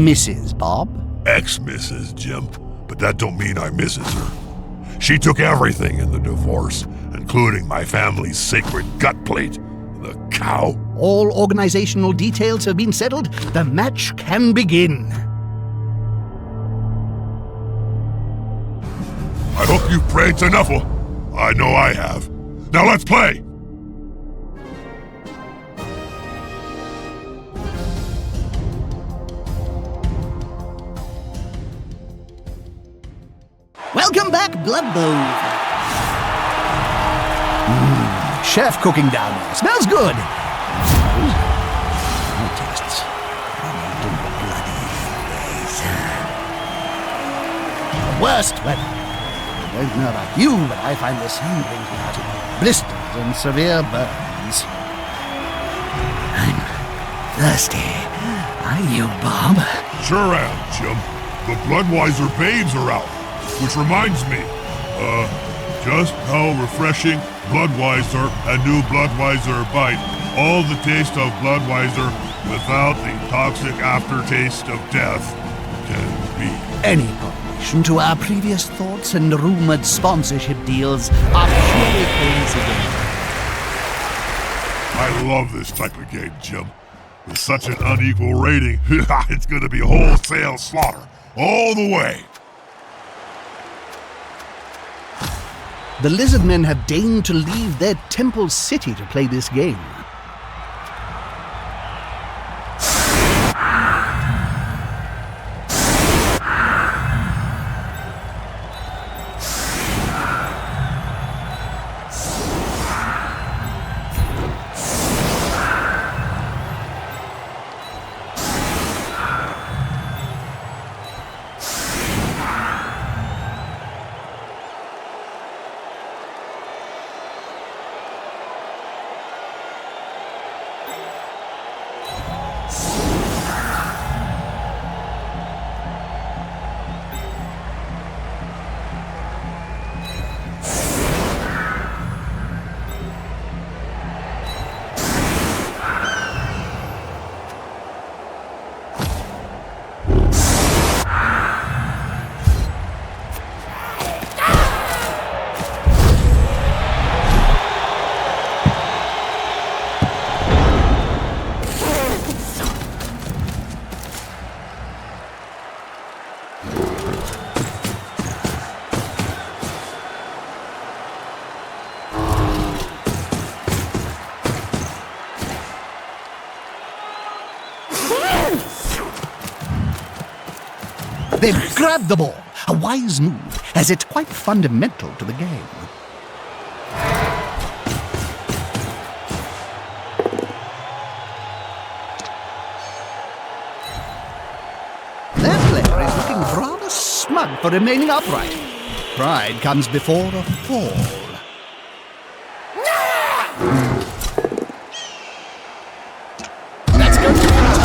Mrs. Bob? Ex-Mrs. Jim, but that don't mean I misses her. She took everything in the divorce, including my family's sacred gut plate, the cow. All organizational details have been settled. The match can begin. I hope you've prayed to Nuffle. I know I have. Now let's play! Welcome back, Bloodbowl. Chef cooking down there. Smells good. My tastes. The worst weather. I don't know about you, but I find the sun brings me out in blisters and severe burns. I'm thirsty. Are you, Bob? Sure am, Jim. The Bloodwiser babes are out. Which reminds me, just how refreshing Bloodwiser and new Bloodwiser Bite. All the taste of Bloodwiser without the toxic aftertaste of death can be. Any correlation to our previous thoughts and rumored sponsorship deals are purely coincidental. I love this type of game, Jim. With such an unequal rating, it's gonna be wholesale slaughter all the way. The Lizardmen have deigned to leave their temple city to play this game. They've grabbed the ball. A wise move, as it's quite fundamental to the game. That player is looking rather smug for remaining upright. Pride comes before a fall. Let's go to the time.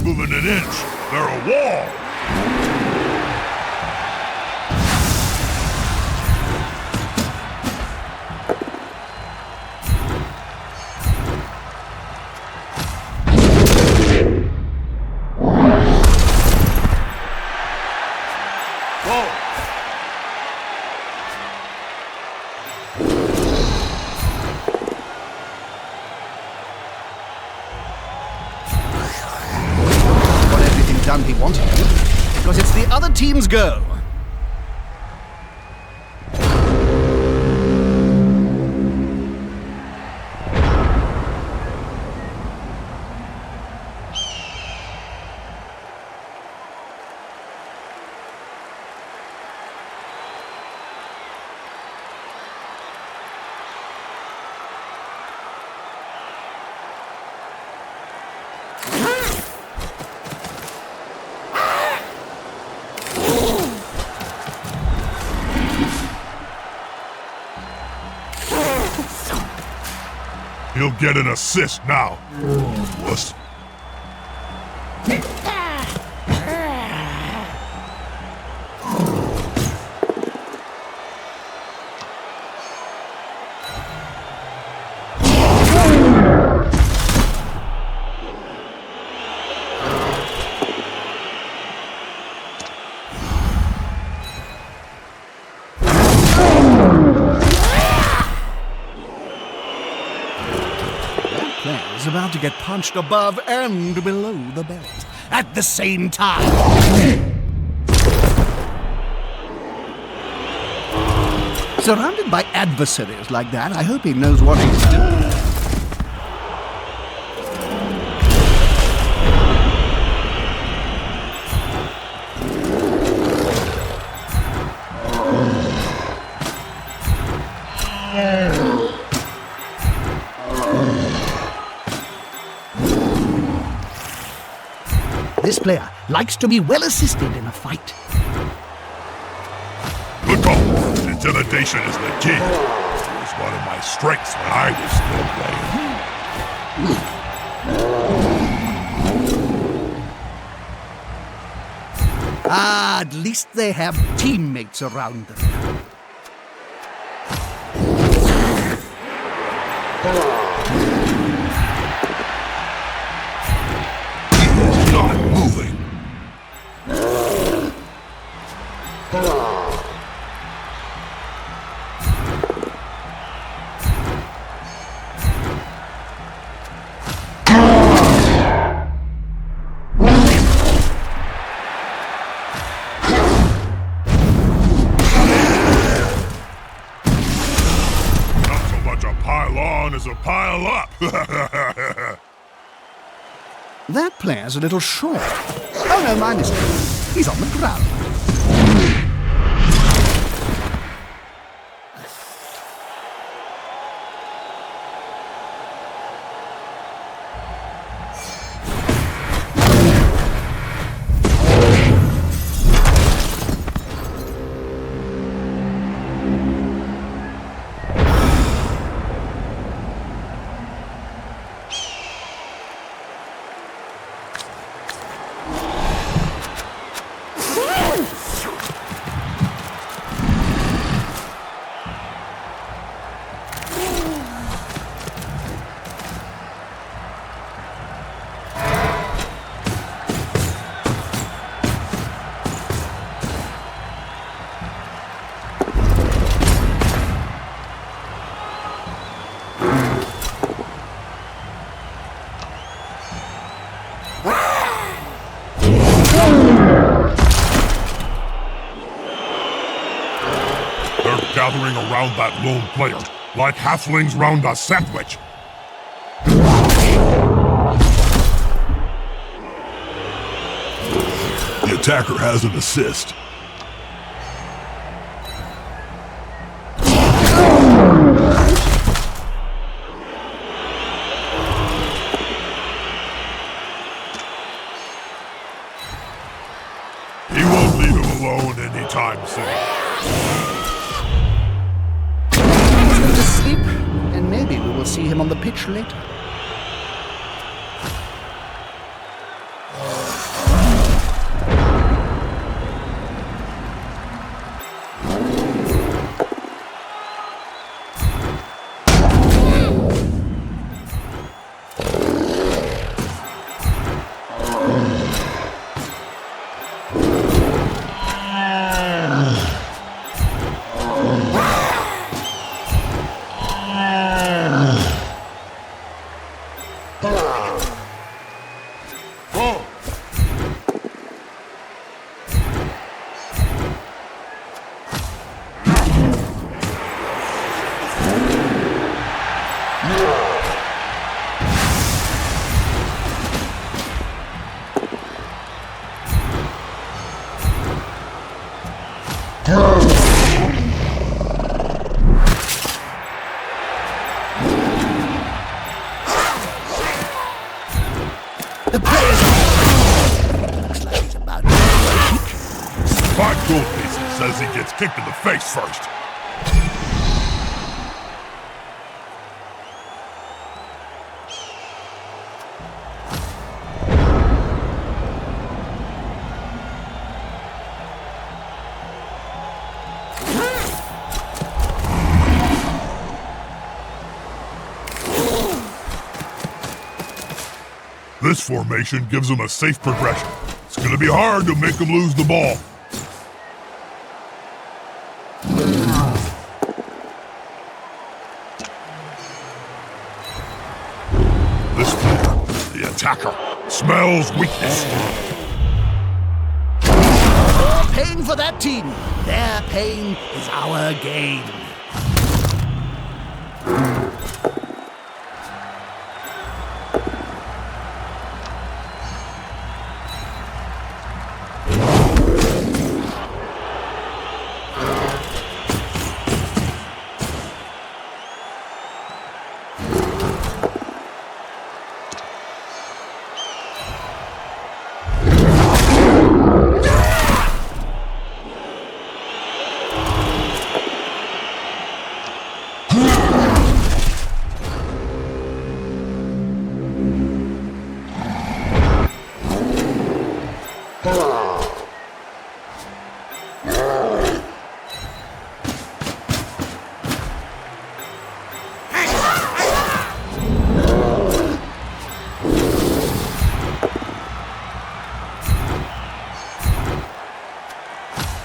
Moving an inch. They're a wall. Done he wanted to, because it's the other team's go. He'll get an assist now. Wuss. is about to get punched above and below the belt at the same time. Surrounded by adversaries like that, I hope he knows what he's doing. This player likes to be well assisted in a fight. Good call. Intimidation is the key. It was one of my strengths when I was still playing. Ah, at least they have teammates around them. Not moving. Not so much a pile on as a pile up. That player's a little short. Oh no, my mistake. He's on the ground. They're gathering around that lone player, like halflings round a sandwich. The attacker has an assist. He won't leave him alone anytime soon. He's going to sleep, and maybe we will see him on the pitch later. The players looks like he's about to kick. 5 gold pieces says he gets kicked in the face first. This formation gives him a safe progression. It's gonna be hard to make him lose the ball. This attacker. Smells weakness. More pain for that team. Their pain is our gain.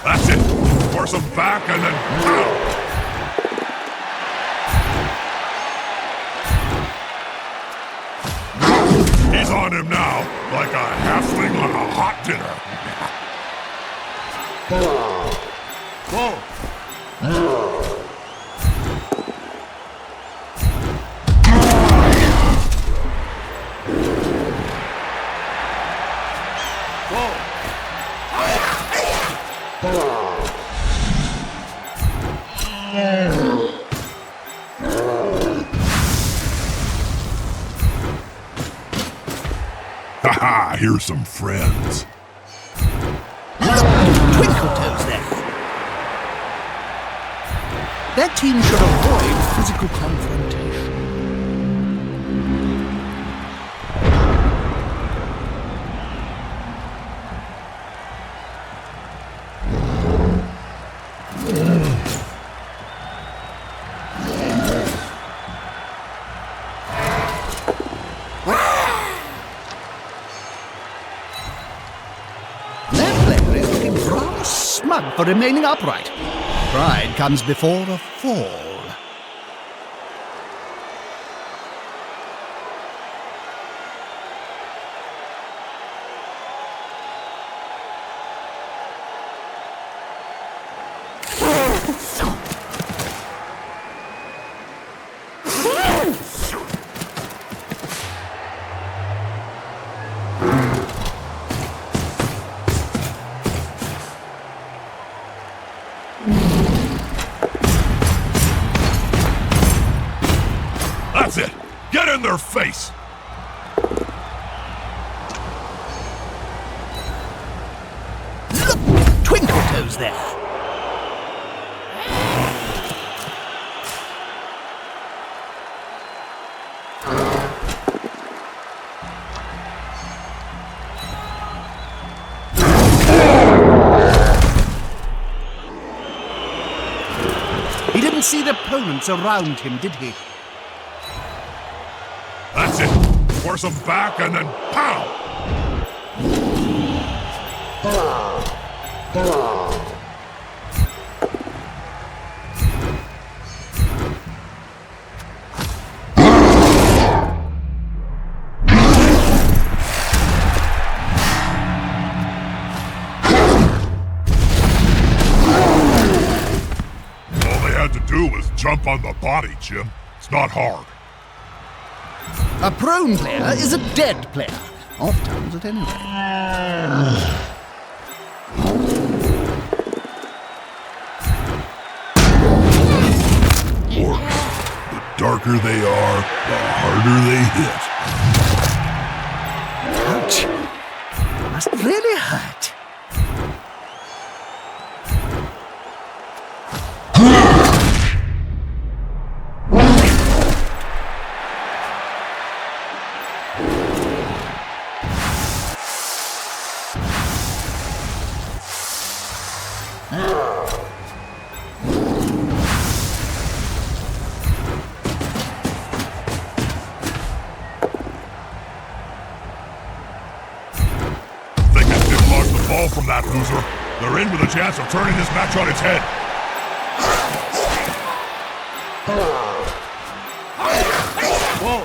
That's it. Force him back and then pow! He's on him now, like a halfling on a hot dinner. Whoa! Haha, here's some friends. Twinkle toes there. That team should avoid physical confrontation. Smug for remaining upright. Pride comes before a fall. That's it! Get in their face! Look! Twinkle toes there. He didn't see the opponents around him, did he? That's it! Force him back and then pow! All they had to do was jump on the body, Jim. It's not hard. A prone player is a dead player. Oft-times at any rate. Orcs. The darker they are, the harder they hit. Ouch. Must really hurt. From that loser. They're in with a chance of turning this match on its head. Whoa.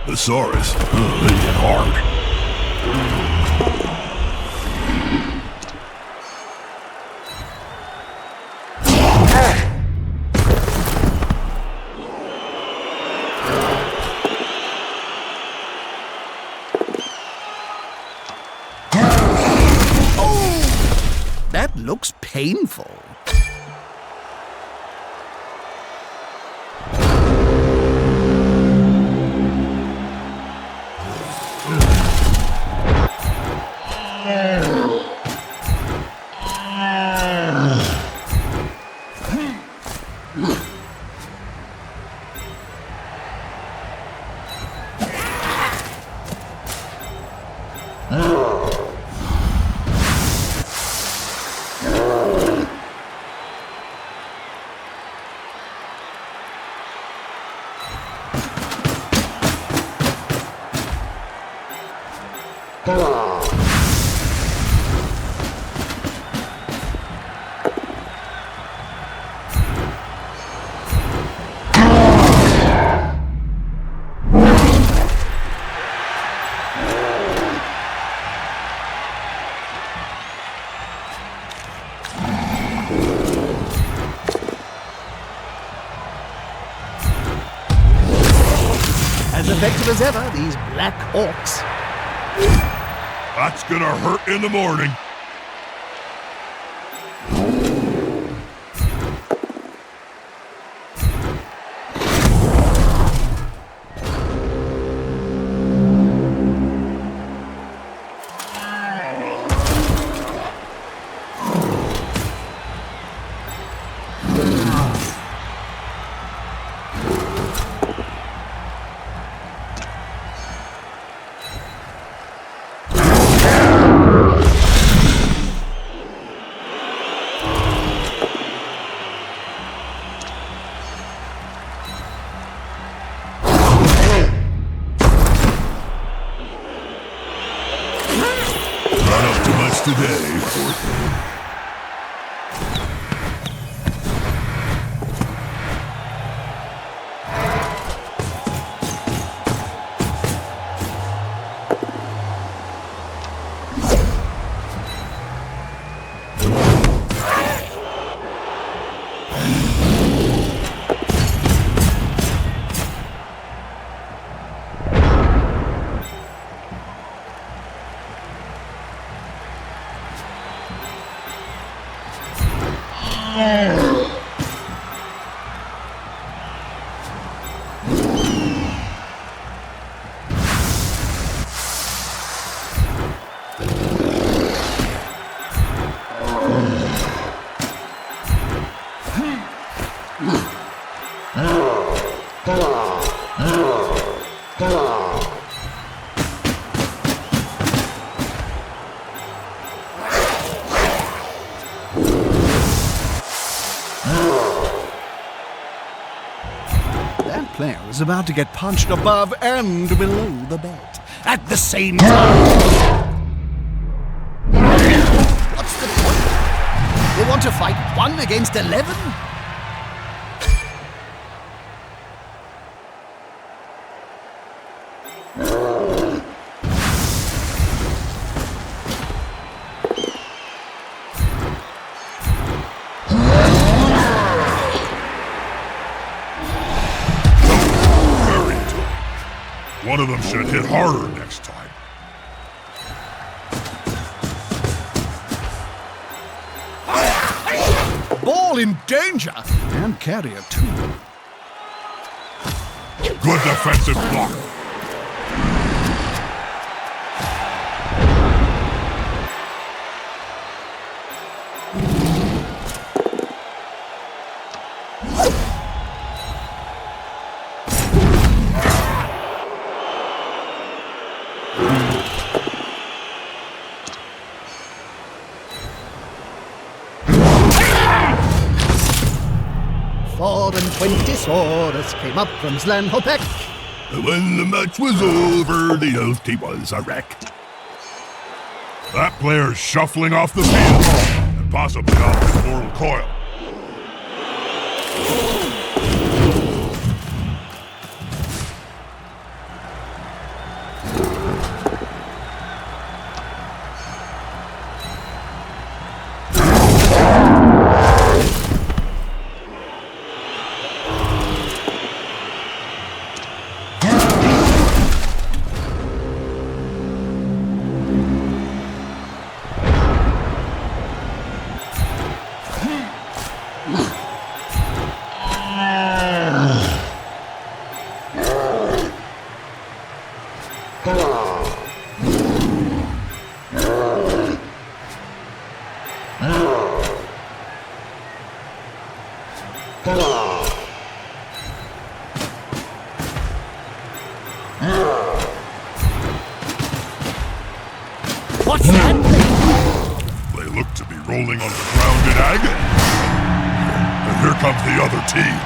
The Saurus, they hit hard. Oh! That looks painful. As effective as ever, these black orcs. That's gonna hurt in the morning. Today, poor thing. Player is about to get punched above and below the belt at the same time. What's the point? They want to fight 1 against 11? One of them should hit harder next time. Ball in danger! And carrier too. Good defensive block. Saurus came up from Slanhopek. When the match was over, the elf team was a wreck. That player's shuffling off the field, and possibly off the mortal coil. What's happening? They look to be rolling on the ground in agony. And here comes the other team.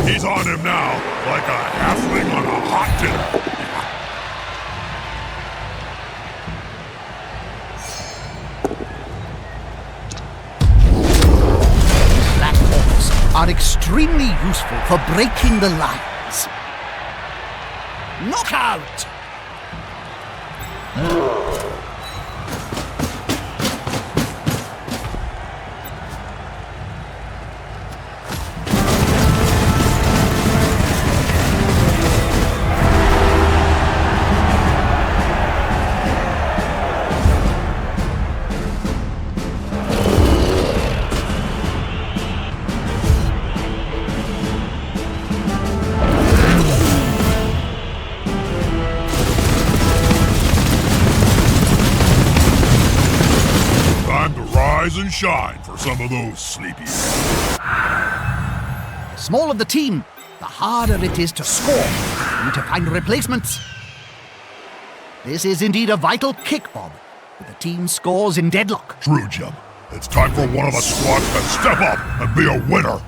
He's on him now, like a halfling on a hot dinner. Black Orcs are extremely useful for breaking the lines. Knockout! Rise and shine for some of those sleepies. The smaller the team, the harder it is to score and to find replacements. This is indeed a vital kick, Bob, with the team scores in deadlock. True, Jim. It's time for one of the squads to step up and be a winner.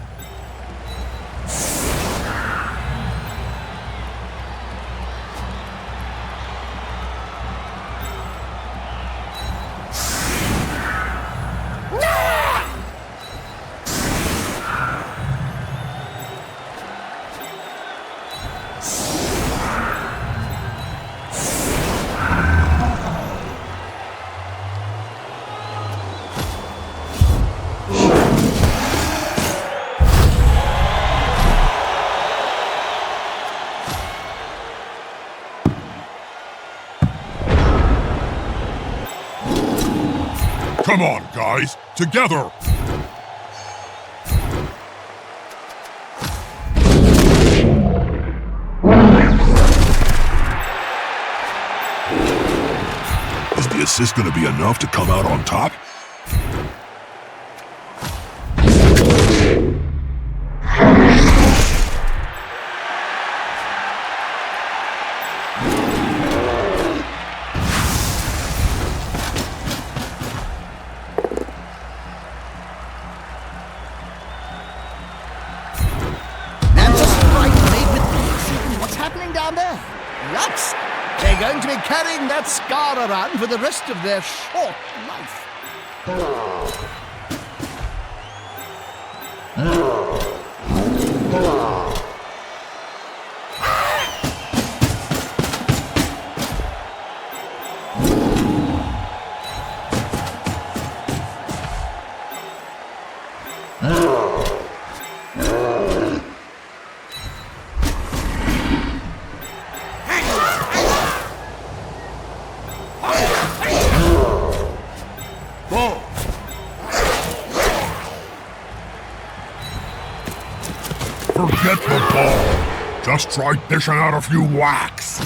Come on, guys, together! Is the assist gonna be enough to come out on top? Down there. Nuts! They're going to be carrying that scar around for the rest of their short life. Forget the ball. Just try dishing out a few whacks.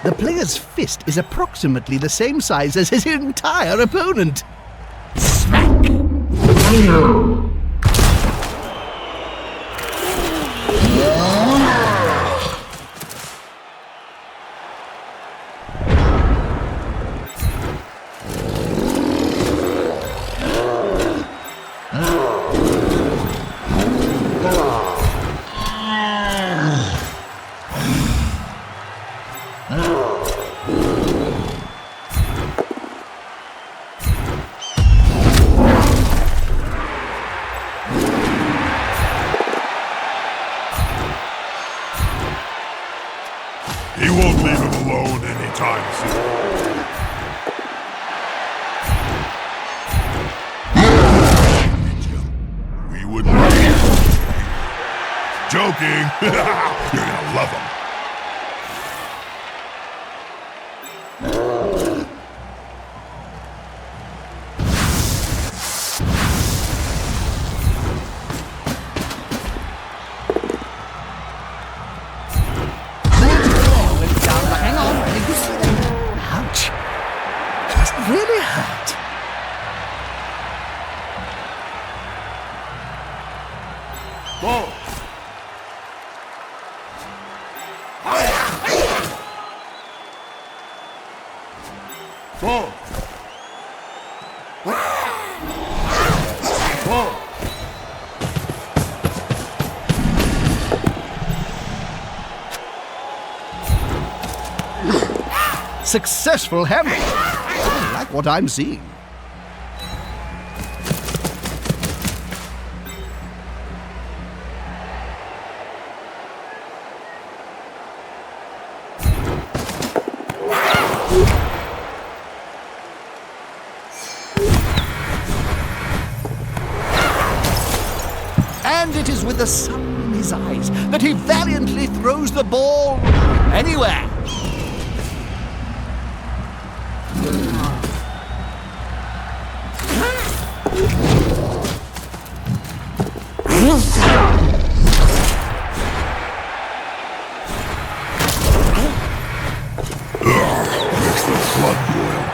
The player's fist is approximately the same size as his entire opponent. Smack! He won't leave him alone anytime soon. We wouldn't joking. You're gonna love him. Really hurt. Whoa! Whoa! Whoa! Successful hammer. I like what I'm seeing. And it is with the sun in his eyes that he valiantly throws the ball anywhere. Makes the blood boil.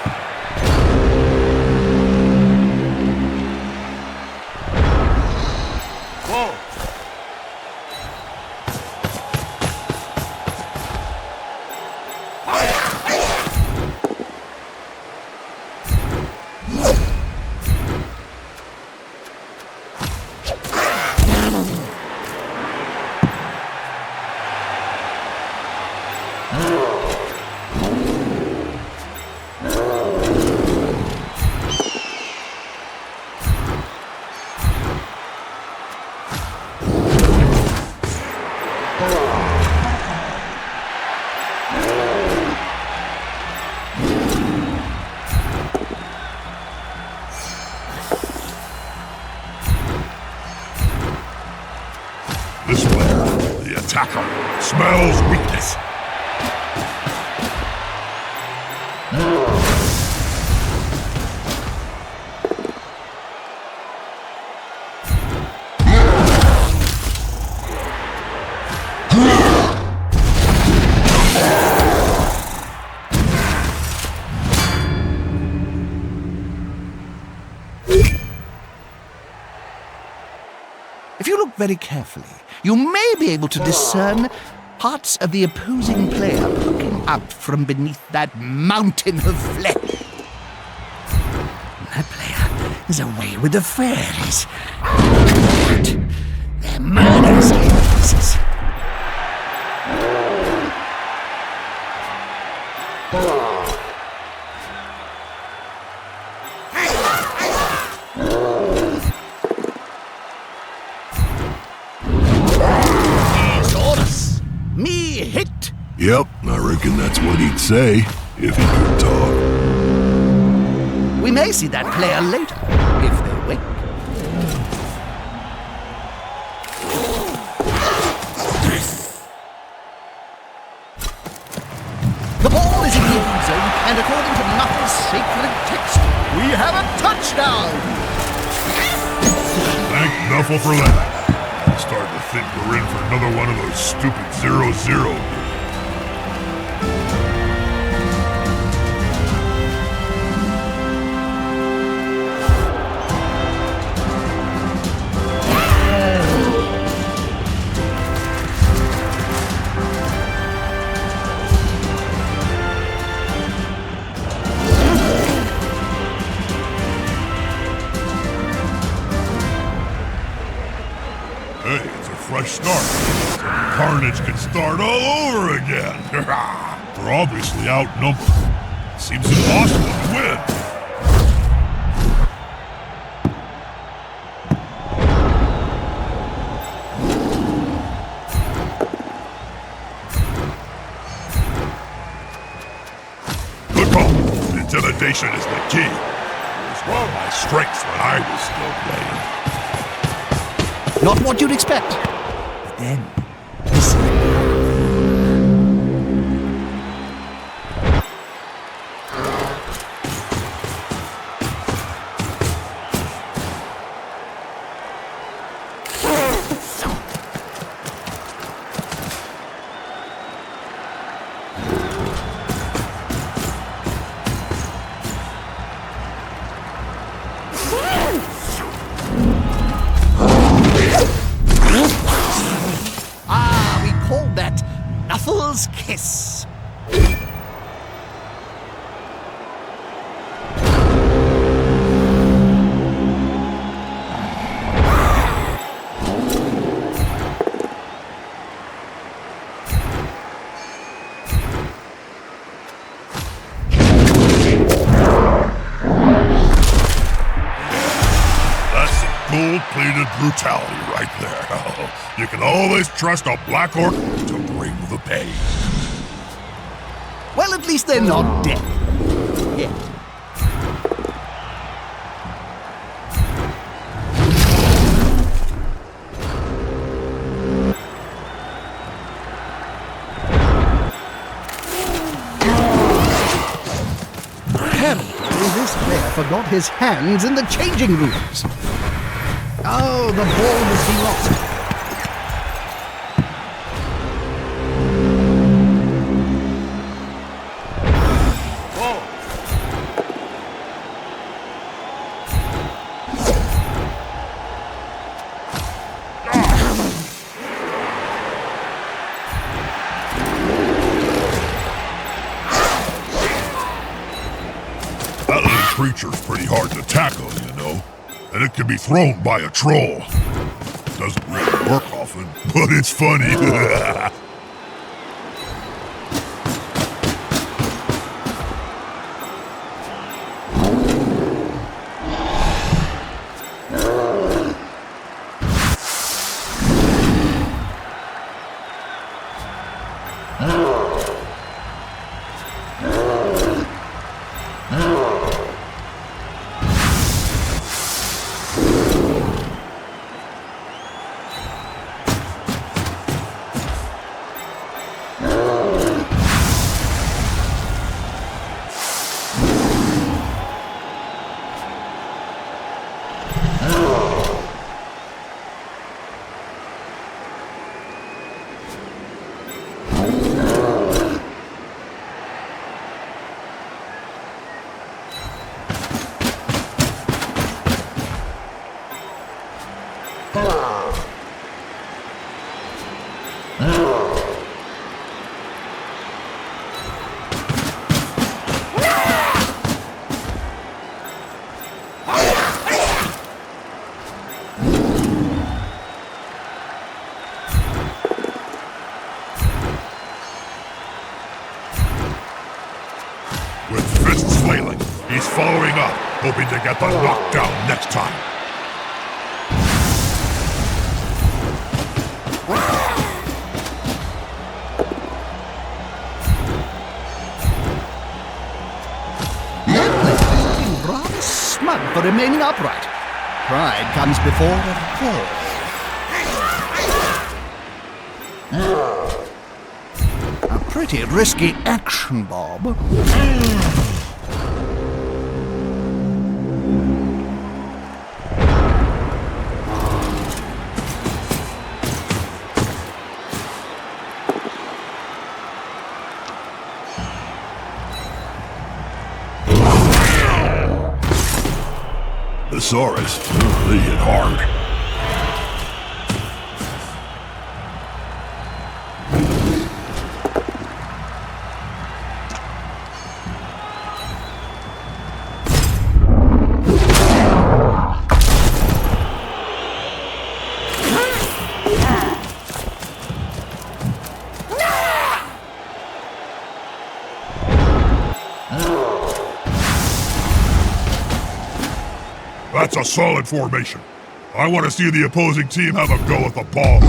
Whoa! This player, the attacker, smells weakness. If you look very carefully, you may be able to discern parts of the opposing player poking out from beneath that mountain of flesh. That player is away with the fairies. But they're murderous pieces. Yep, I reckon that's what he'd say, if he could talk. We may see that player later, if they wait. The ball is in the end zone, and according to Knuckles' sacred text, we have a touchdown! Thank Knuffle for that. I'm starting to think we're in for another one of those stupid 0-0. Hey, it's a fresh start. So carnage can start all over again. We're obviously outnumbered. Seems impossible to win. Good call. Intimidation is the key. It was one of my strengths when I was still playing. Not what you'd expect. But then, listen. Knuffles' kiss. Gold-plated brutality right there. You can always trust a Black Orc to bring the pain. Well, at least they're not dead. Yet. Apparently, this player forgot his hands in the changing rooms. Oh, the ball has been lost. That little creature's pretty hard to tackle, you know. And it can be thrown by a troll. Doesn't really work often, but it's funny. With fists flailing, he's following up, hoping to get the knockdown next time. for remaining upright. Pride comes before a fall. A pretty risky action, Bob. The Saurus, they hit hard. That's a solid formation. I want to see the opposing team have a go at the ball.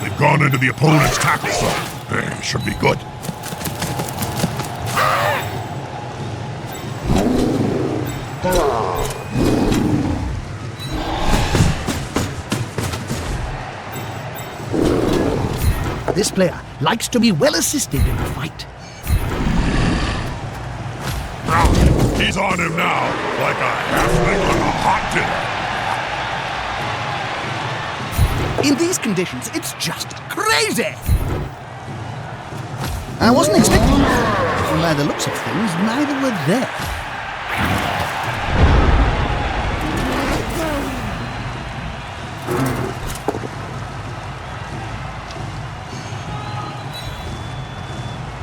They've gone into the opponent's tackle zone. Should be good. This player likes to be well assisted in the fight. He's on him now, like a halfling on a hot dinner. In these conditions, it's just crazy! I wasn't expecting that. By the looks of things, neither were there.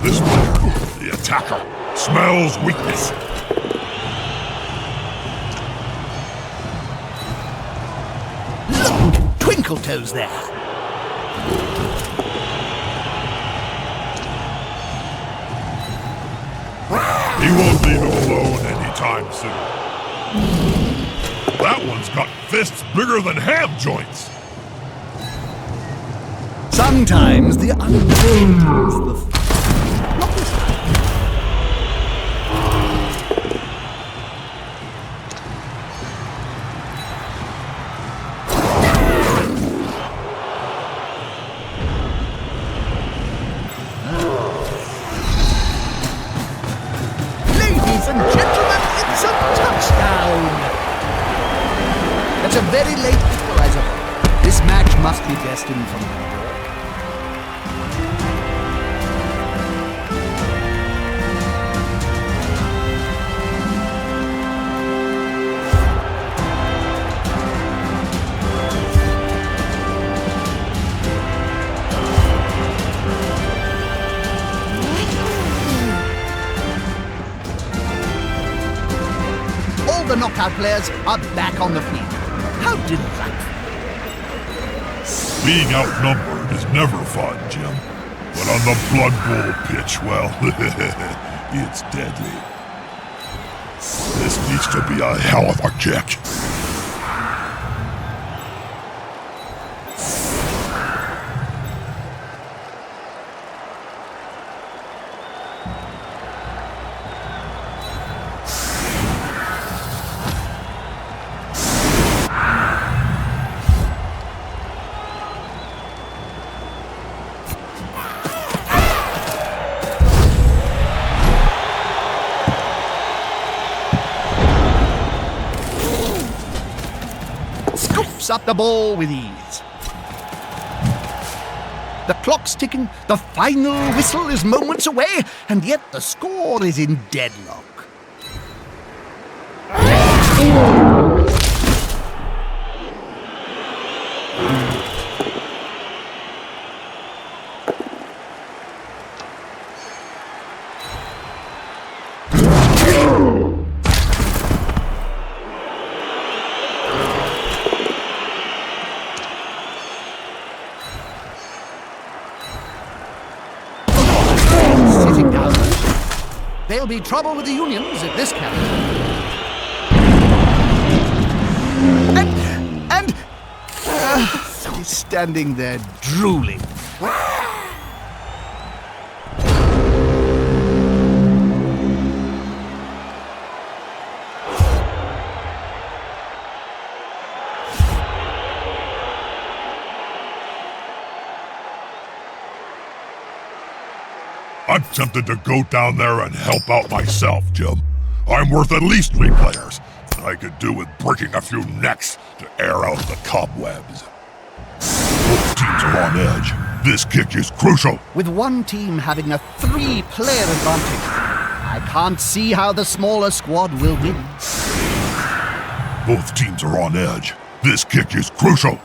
This player, the attacker, smells weakness. Look, Twinkle Toes there. He won't leave him alone anytime soon. That one's got fists bigger than ham joints. Sometimes the untold is the... Not this time. Ladies and gentlemen, it's a touchdown! That's a very late equalizer. This match must be destined for me. All the knockout players are back on the field. How delightful. Being outnumbered is never fun, Jim. But on the Blood Bowl pitch, well, it's deadly. This needs to be a hell of a kick. Scoofs up the ball with ease. The clock's ticking, the final whistle is moments away, and yet the score is in deadlock. there'll be trouble with the unions if this carries on. He's standing there drooling. I'm tempted to go down there and help out myself, Jim. I'm worth at least 3 players. I could do with breaking a few necks to air out the cobwebs. Both teams are on edge. This kick is crucial. With one team having a 3-player advantage, I can't see how the smaller squad will win. Both teams are on edge. This kick is crucial.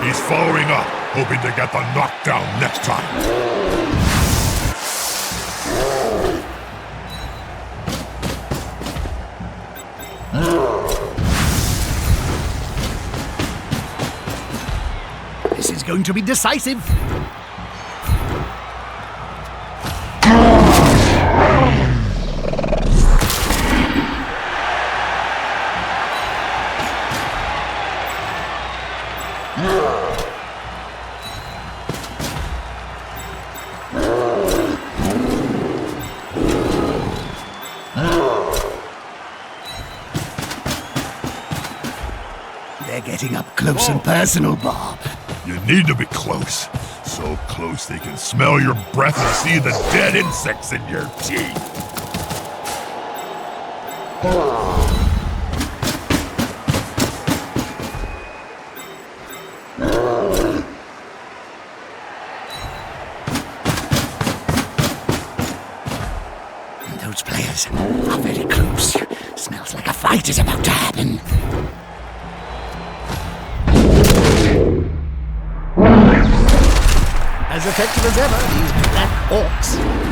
He's following up, hoping to get the knockdown next time. This is going to be decisive. They're getting up close and personal, Bob. You need to be close. So close they can smell your breath and see the dead insects in your teeth. Those players are very close. Smells like a fight is about to happen. As effective as ever, these black orcs.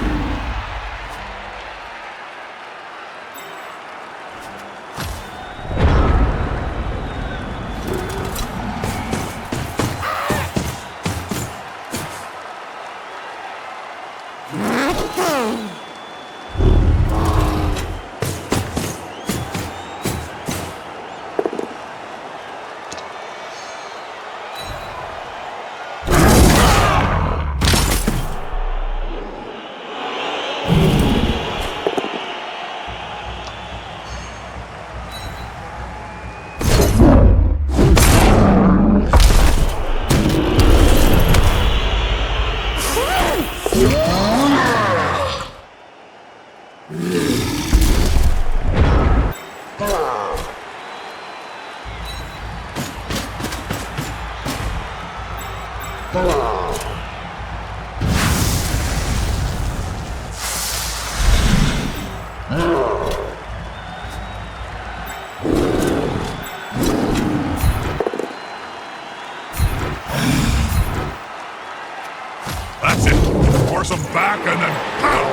That's it. Force them back and then pow!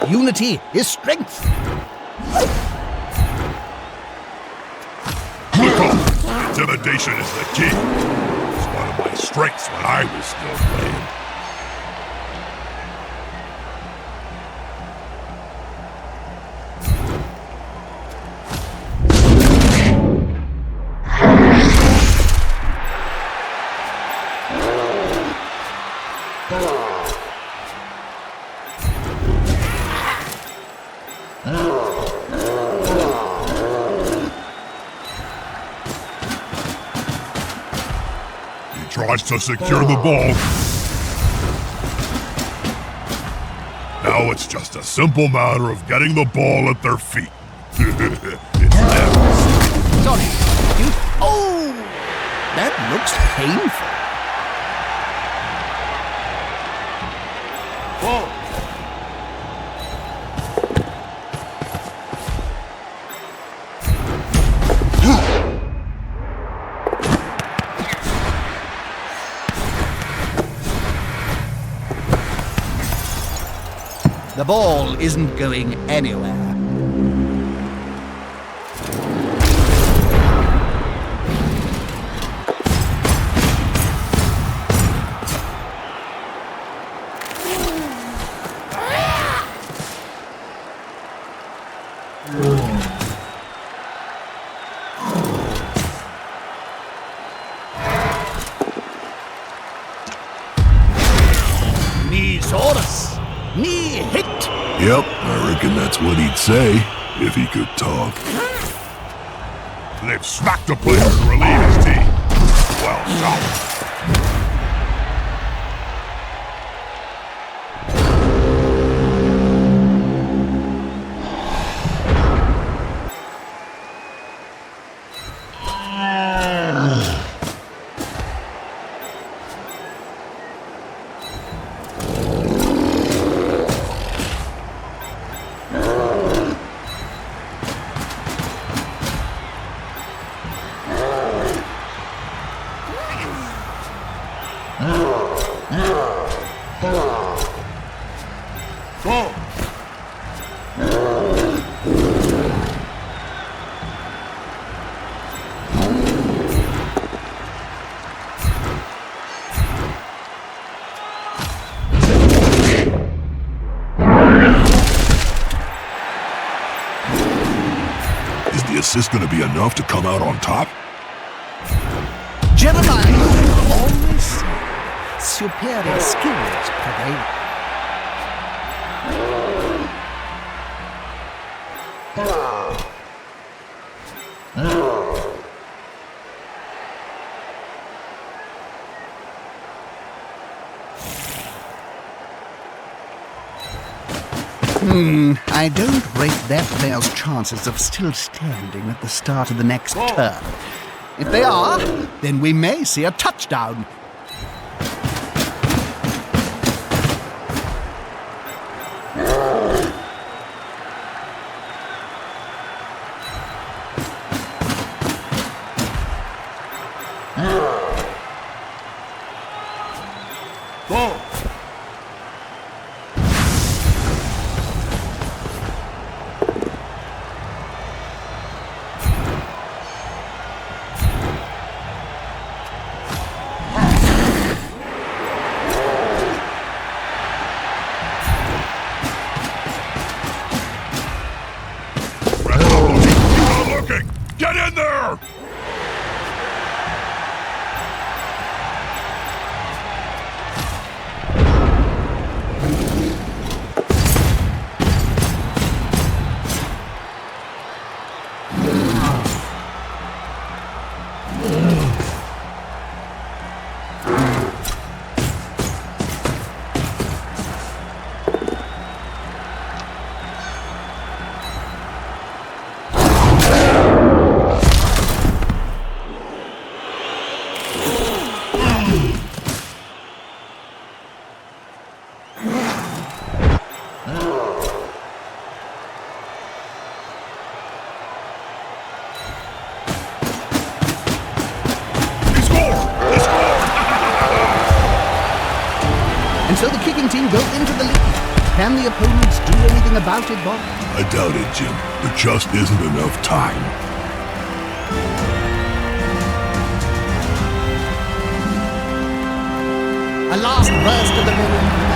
Unity is strength. Good call. Intimidation is the key. It's one of my strengths when I was still playing. Tries to secure the ball. Now it's just a simple matter of getting the ball at their feet. It's them. Sorry, you... Oh! That looks painful. Ball. The ball isn't going anywhere. Me Saurus! Me hit! Yep, I reckon that's what he'd say, if he could talk. They've smacked a player to relieve his team. Well done. Go! Is the assist going to be enough to come out on top? Jeremiah always said superior skills prevail. I don't rate that player's chances of still standing at the start of the next turn. If they are, then we may see a touchdown. Go! Get in there! And so the kicking team go into the lead. Can the opponents do anything about it, Bob? I doubt it, Jim. There just isn't enough time. A last burst of the moment.